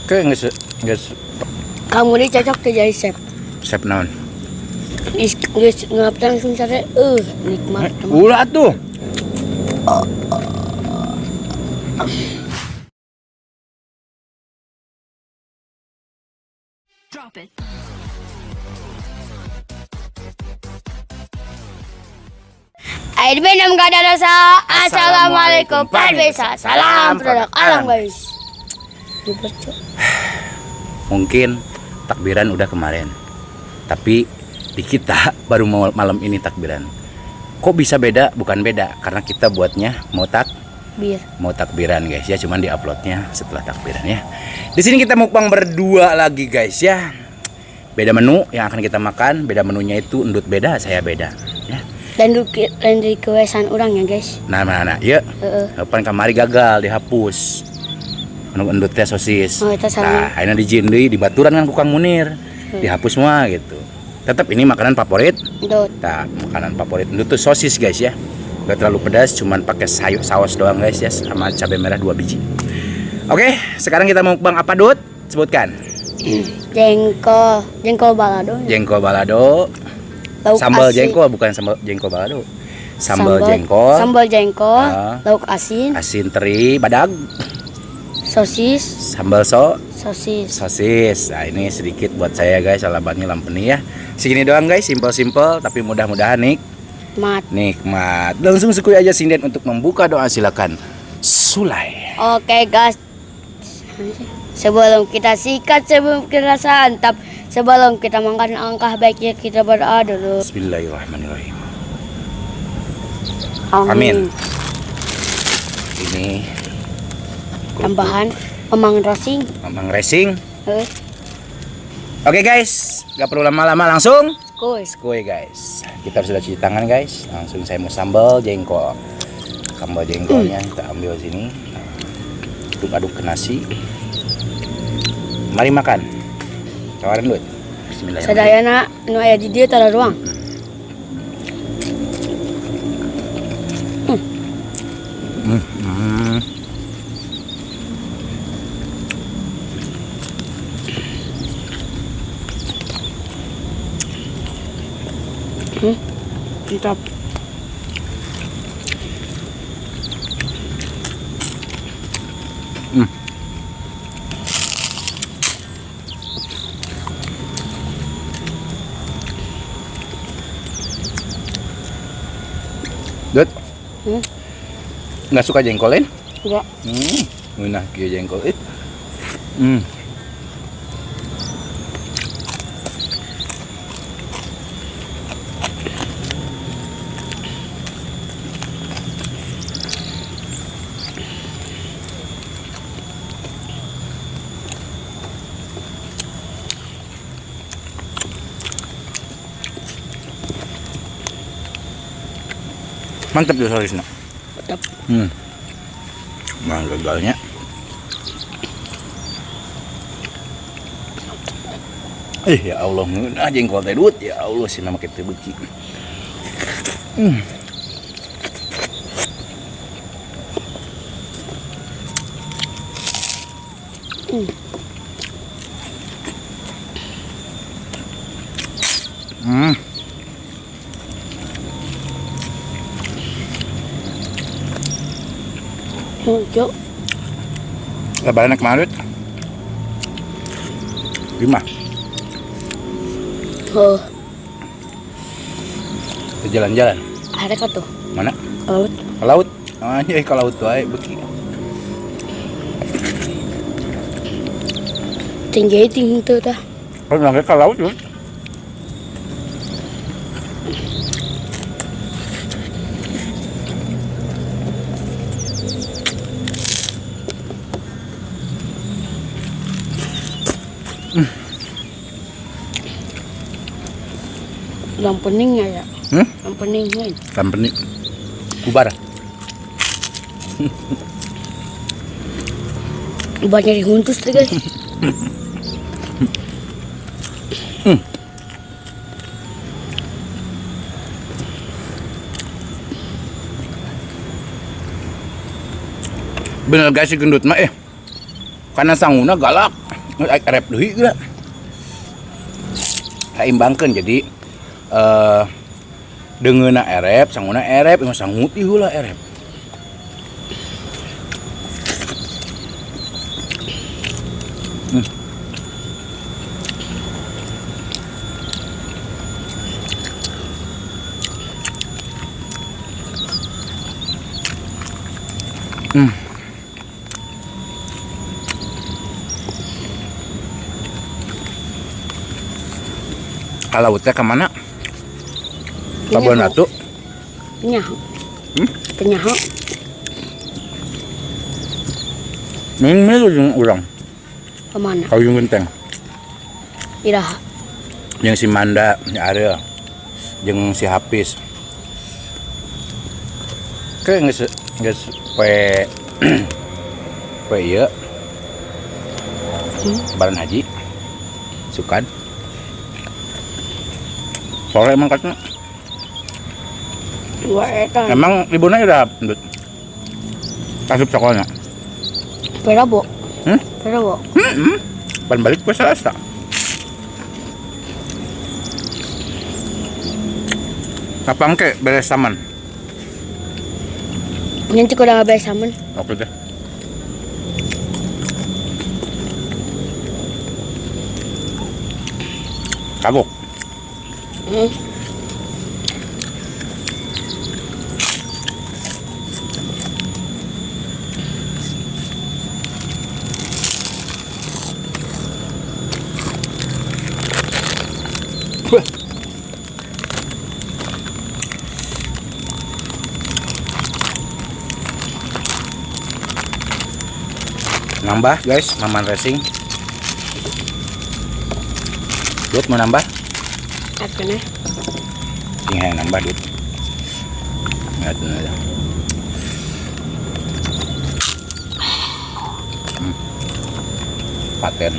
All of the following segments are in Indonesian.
Oke, nggak Kamu ini cocok tuh jadi chef. chef naon. Nggak langsung cari. Nikmat. Ulah tuh. Drop it. Air minum gak ada rasa. Assalamualaikum pemirsa. Salam produk alam guys. Mungkin takbiran udah kemarin, tapi di kita baru malam ini takbiran. Kok bisa beda? Bukan beda, karena kita buatnya mau takbiran guys ya, cuman di uploadnya setelah takbiran ya. Di sini kita mukbang berdua lagi guys ya. Beda menu yang akan kita makan, beda menunya itu endut beda, saya beda ya. Dan di kewesan orang ya guys. Nah, ya. Kapan kamari gagal dihapus. Menu endutnya sosis. Oh, itu salah. Nah, akhirnya dijin deui di baturan kan Kukang Munir. Dihapus semua gitu. Tetap ini makanan favorit. Endut. Nah, makanan favorit endut tuh sosis guys ya. Gak terlalu pedas, cuman pakai saus doang guys ya, sama cabai merah 2 biji. Oke, sekarang kita mau mukbang apa, Dut? Sebutkan. Jengkol balado. Jengkol balado. Lauk Sambal asin. jengkol, bukan sambal jengkol balado. Sambal jengkol. Sambal jengkol. Lauk asin. Asin teri, badag. Sosis. Sambal Sosis. sosis. Nah, ini sedikit buat saya guys, alabannya lampeni ya. Segini doang guys, simple tapi mudah-mudahan nikmat. Langsung sekui aja sinden untuk membuka doa, silakan. Sulai. Oke guys. Sebelum kita sikat, sebelum kita santap, sebelum kita makan angkah baiknya kita berdoa dulu. Bismillahirrahmanirrahim. Amin. Ini Tambahan Mamang Racing. Oke guys, gak perlu lama-lama, langsung Kuy. guys. Kita sudah cuci tangan guys. Langsung saya mau sambal jengkol. Sambal jengkolnya kita ambil sini. Aduk ke nasi. Mari makan. Tawarin dulu. Bismillahirrahmanirrahim. Sadayana nu aya di dieu tara ruang. Mantap. Dut. Nggak suka jengkolin? Enggak. Nah, kieu jengkol it. Mantap ya sorisnya. Mantap. Nah, gagalnya. Ya Allah, nah jengkol teh Dut. Ya Allah, sih nama kita beuki. Cuk. Lebaran kemarin 5. Oh, Jalan-jalan. ada ka tuh. Mana? Laut. Ke laut. Anjay, ke laut wae beuki. Tinggi tuh tah. Kalau nggak ke laut tuh. Lampening ya. Lampening kan. Lampeni. Kubar. Banyak dihuntus tuh guys. Bener guys si gendut mah karena sanguna galak. Erep deui geura. Saimbangkeun jadi deungeuna erep, sanguna erep, sangut ieu heula erep. Kalau teh ke mana? Labuan Ratu. Nyaho. Nyaho. Ini jeung urang. Ke mana? Kau jeung genteng. Iraha. Jeung si Manda, si Ariel. Jeung si Hafiz. Kayak geus poe poe ieu. Baran haji. Sukan. Sore emang katanya. Dua etan. Emang ibunya udah kasih sekolahnya? Perabo. Perabo. Pan balik ke Selasa. Kapan ke beres taman? Nanti ko udah beres taman. Oke deh. Kabuk. Nambah guys, Maman Racing. Dut mau nambah? Akhirnya. Tinggal nambah Dut. Lihatin aja. Paten.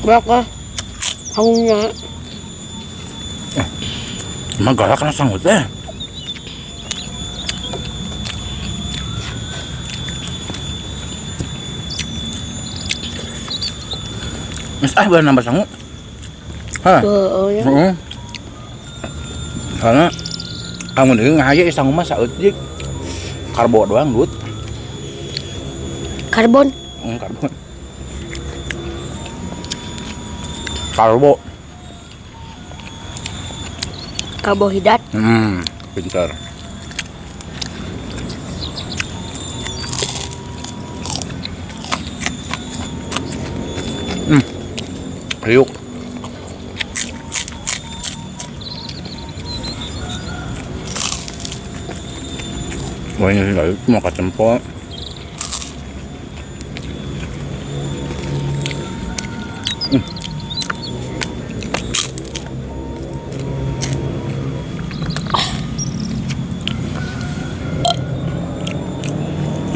Berapa? Kamunya. Emang galak kan sanggut deh. Mas boleh nambah sanggup? Hah? Oh ya. Karena kamu nih ngahaya sanggup mah saeutik. Karbo doang, Dut. Karbon. Karbon. Karbo. Karbohidrat. Pintar. Riuk. Wah ini enggak itu mau kacempol.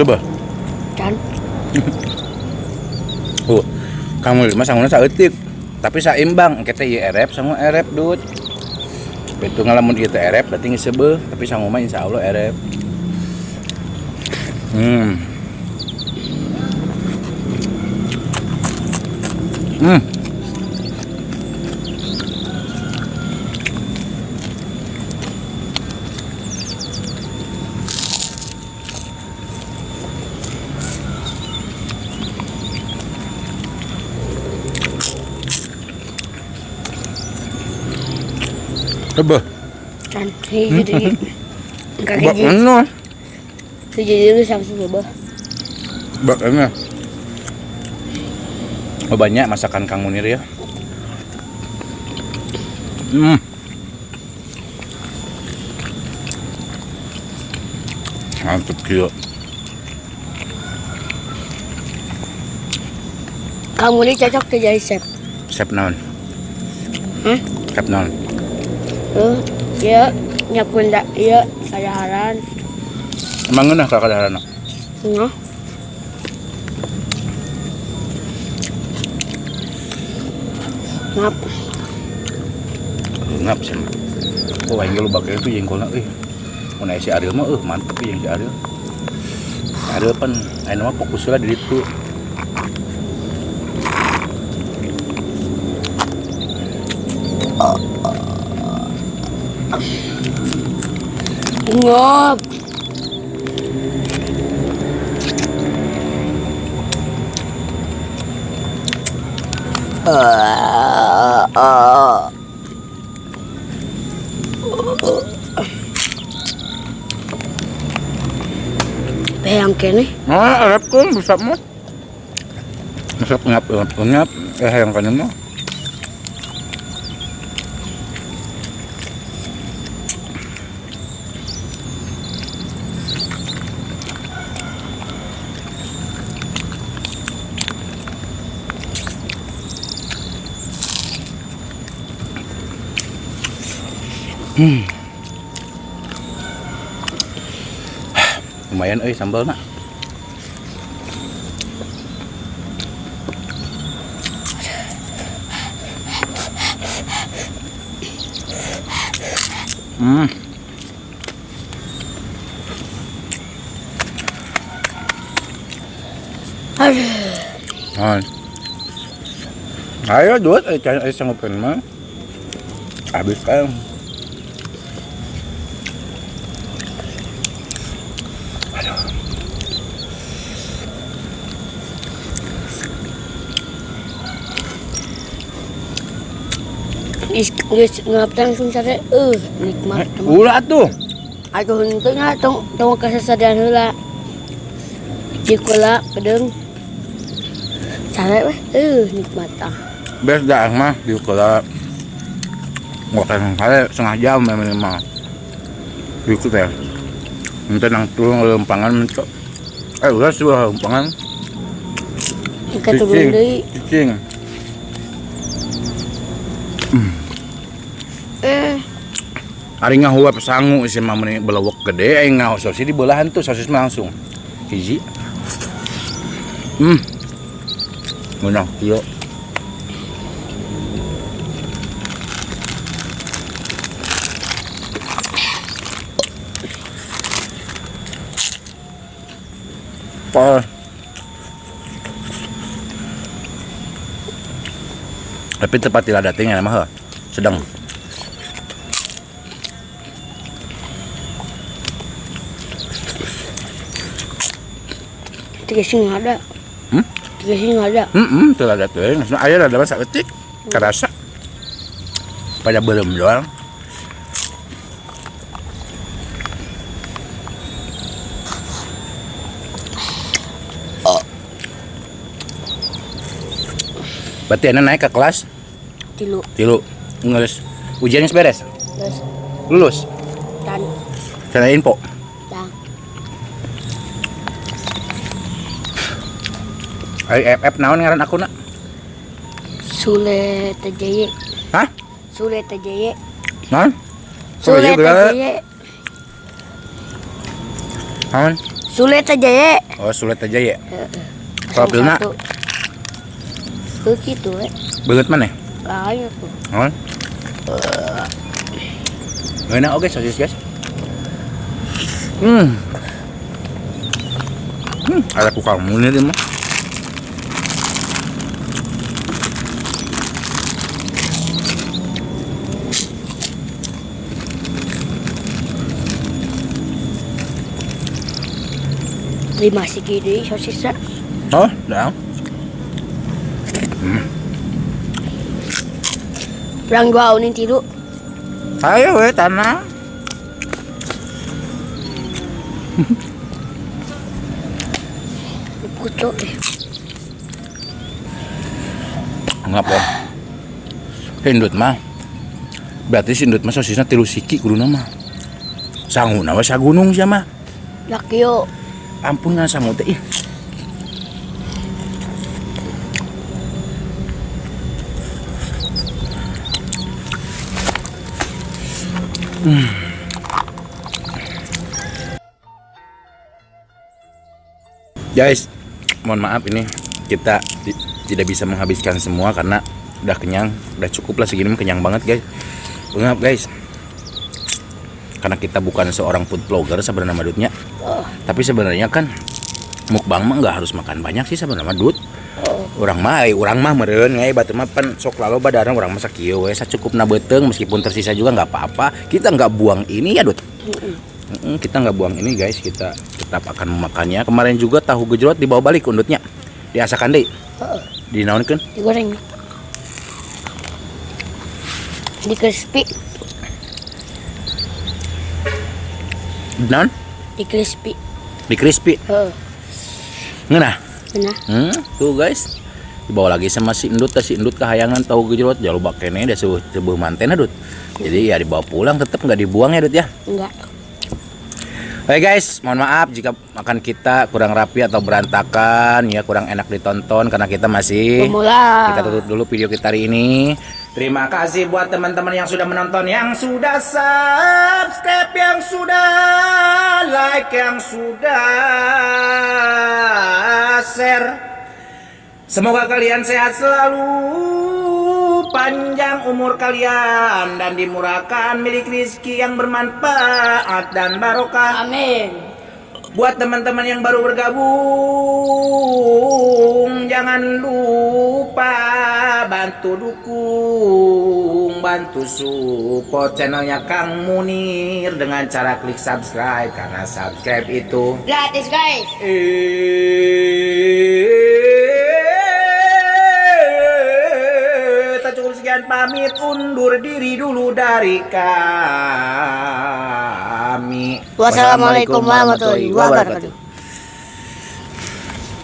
Coba. Can. Kamu lima sanguna saeutik, tapi saimbang. Kita ieu erep sangu erep, Dut. Itu ngalamun ieu teh erep berarti geus seubeuh, tapi sangu mah insyaallah erep. Coba. Can. Jadi. Bak mana? Jadi lu sama coba. Bak mana? Oh banyak masakan Kang Munir ya. Mantap kieu. Kamu ini cocok tuh jadi chef. Chef naon? Chef naon? Ya, nyapuin dak, ya, kadaharan. Emang ngeunah ka kadaharanna? Nah. Ngap. Ngap sih. Oh, aing lu bakal itu jengkolna euy. Mun si Ariel mah mantep yang si Ariel. Ariel pan aya mah fokusnya di ditu. Ngap. Yang kene. Arab kan bisa mah. Masak ngap. Yang kanan mah. Lumayan sambal nak. Aduh. Ayo duit cari sanggupin mah. Habis kan. Geus ngap langsung sare nikmat. Ulah tuh. Aku henteu nya tong kasasadian heula. Cikola pedeung. Sare weh nikmat ah. Bes dah mah di sekolah. Ngokan kali setengah jam minimal. Itu teh. Nanti nang turun lempangan mentok. Udah sebuah lempangan. Kita turun deui. Cicing. Ari ngahuap sangu si mah meni belewek gede aing ngaho sosis di belahan tuh sosis mah langsung. Hiji. Menang, yuk. Tapi tepat tidak datingnya mah sedang. Tiga sing ada. Tiga sing ada. Tidak ada tuh. Ayah ada masa ketik, kerasa. Pada belum doang. Berarti Anda naik ke kelas? Tilu. Ngeles. Ujiannya beres? Lulus? Dan. Sana info? Dan. FF naon ngaran aku nak? Sule Tajaye. Hah? Sule Tajaye. Naon? Sule Tajaye. Naon? Sule Tajaye. Oh, Sulet aja ya. Profilna? Tuh gitu Banget mana? Ayo tuh. Naon? Enak oke sosis guys. Ada ku kamu nih mah. Lima segini sosisnya. Oh, dah. Perang dua unin tilu. Ayo we tanah. Kucuk Ngapa? Hindut mah. Berarti sindut mah sosisnya tilu siki kuduna mah. Sangu nawa sagunung sia mah. Lakio. Ampun ngan sangu teh ih. Guys, mohon maaf ini kita tidak bisa menghabiskan semua karena udah kenyang, udah cukup lah segini, kenyang banget guys. Maaf guys, karena kita bukan seorang food vlogger sebenarnya Madutnya, tapi sebenarnya kan mukbang mah nggak harus makan banyak sih sebenarnya Madut. Orang mah meureun ngai batur mah pan sok laloba darah orang masak kieu we sacukupna beuteng, meskipun tersisa juga nggak apa-apa. Kita nggak buang ini ya Dut. Kita nggak buang ini guys, kita tetap akan memakannya. Kemarin juga tahu gejrot dibawa balik undutnya, diasakan deh, dinaonkeun, digoreng, di crispy, naon, di crispy. di crispy. Ngeunah. Nah, Tuh guys, dibawa lagi sama si Endut, kehayangan tahu gejrot jauh lupa kene dia sebuah manten Dut. Jadi ya dibawa pulang, tetap nggak dibuang ya Dut ya. enggak. Oke guys, mohon maaf jika makan kita kurang rapi atau berantakan ya, kurang enak ditonton karena kita masih Pemula. kita tutup dulu video kita hari ini. Terima kasih buat teman-teman yang sudah menonton, yang sudah subscribe, yang sudah like, yang sudah share. Semoga kalian sehat selalu, panjang umur kalian, dan dimurahkan milik rezeki yang bermanfaat dan barokah. Amin. Buat teman-teman yang baru bergabung, jangan lupa bantu dukung, bantu support channelnya Kang Munir dengan cara klik subscribe, karena subscribe itu Gratis guys. Tak cukup sekian, pamit undur diri dulu dari kami. Wassalamualaikum warahmatullahi wabarakatuh.